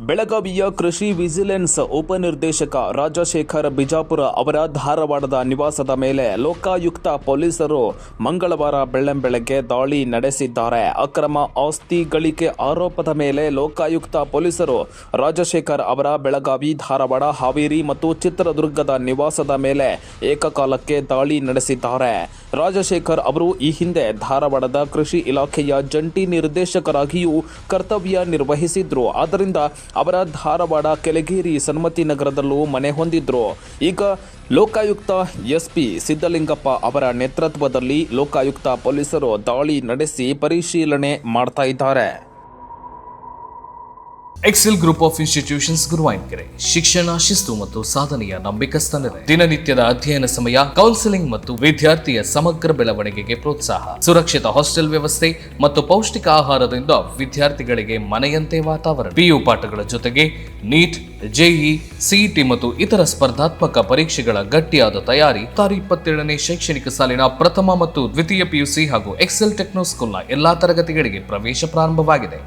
ಬೆಳಗಾವಿಯ ಕೃಷಿ ವಿಜಿಲೆನ್ಸ್ ಉಪನಿರ್ದೇಶಕ ರಾಜಶೇಖರ್ ಬಿಜಾಪುರ ಅವರ ಧಾರವಾಡದ ನಿವಾಸದ ಮೇಲೆ ಲೋಕಾಯುಕ್ತ ಪೊಲೀಸರು ಮಂಗಳವಾರ ಬೆಳ್ಳಂಬೆಳಗ್ಗೆ ದಾಳಿ ನಡೆಸಿದ್ದಾರೆ. ಅಕ್ರಮ ಆಸ್ತಿ ಗಳಿಕೆ ಆರೋಪದ ಮೇಲೆ ಲೋಕಾಯುಕ್ತ ಪೊಲೀಸರು ರಾಜಶೇಖರ್ ಅವರ ಬೆಳಗಾವಿ, ಧಾರವಾಡ, ಹಾವೇರಿ ಮತ್ತು ಚಿತ್ರದುರ್ಗದ ನಿವಾಸದ ಮೇಲೆ ಏಕಕಾಲಕ್ಕೆ ದಾಳಿ ನಡೆಸಿದ್ದಾರೆ. ರಾಜಶೇಖರ್ ಅವರು ಈ ಹಿಂದೆ ಧಾರವಾಡದ ಕೃಷಿ ಇಲಾಖೆಯ ಜಂಟಿ ನಿರ್ದೇಶಕರಾಗಿಯೂ ಕರ್ತವ್ಯ ನಿರ್ವಹಿಸಿದ್ರು. ಆದ್ದರಿಂದ ಅವರ ಧಾರವಾಡ ಕೆಳಗೇರಿ ಸನ್ಮತಿ ನಗರದಲ್ಲೂ ಮನೆ ಹೊಂದಿದ್ರು. ಈಗ ಲೋಕಾಯುಕ್ತ ಎಸ್ಪಿ ಸಿದ್ದಲಿಂಗಪ್ಪ ಅವರ ನೇತೃತ್ವದಲ್ಲಿ ಲೋಕಾಯುಕ್ತ ಪೊಲೀಸರು ದಾಳಿ ನಡೆಸಿ ಪರಿಶೀಲನೆ ಮಾಡ್ತಾ ಇದ್ದಾರೆ. ಎಕ್ಸೆಲ್ ಗ್ರೂಪ್ ಆಫ್ ಇನ್ಸ್ಟಿಟ್ಯೂಷನ್ಸ್ ಗುರುವಾನ್ಕೆರೆ ಶಿಕ್ಷಣ, ಶಿಸ್ತು ಮತ್ತು ಸಾಧನೆಯ ನಂಬಿಕಸ್ಥ ನೆಲೆ. ದಿನನಿತ್ಯದ ಅಧ್ಯಯನ ಸಮಯ, ಕೌನ್ಸೆಲಿಂಗ್ ಮತ್ತು ವಿದ್ಯಾರ್ಥಿಯ ಸಮಗ್ರ ಬೆಳವಣಿಗೆಗೆ ಪ್ರೋತ್ಸಾಹ, ಸುರಕ್ಷಿತ ಹಾಸ್ಟೆಲ್ ವ್ಯವಸ್ಥೆ ಮತ್ತು ಪೌಷ್ಟಿಕ ಆಹಾರದಿಂದ ವಿದ್ಯಾರ್ಥಿಗಳಿಗೆ ಮನೆಯಂತೆ ವಾತಾವರಣ. ಪಿಯು ಪಾಠಗಳ ಜೊತೆಗೆ ನೀಟ್, ಜೆಇ, ಸಿಇಟಿ ಮತ್ತು ಇತರ ಸ್ಪರ್ಧಾತ್ಮಕ ಪರೀಕ್ಷೆಗಳ ಗಟ್ಟಿಯಾದ ತಯಾರಿ. 2027ನೇ ಶೈಕ್ಷಣಿಕ ಸಾಲಿನ ಪ್ರಥಮ ಮತ್ತು ದ್ವಿತೀಯ ಪಿಯುಸಿ ಹಾಗೂ ಎಕ್ಸೆಲ್ ಟೆಕ್ನೋ ಸ್ಕೂಲ್ನ ಎಲ್ಲಾ ತರಗತಿಗಳಿಗೆ ಪ್ರವೇಶ ಪ್ರಾರಂಭವಾಗಿದೆ.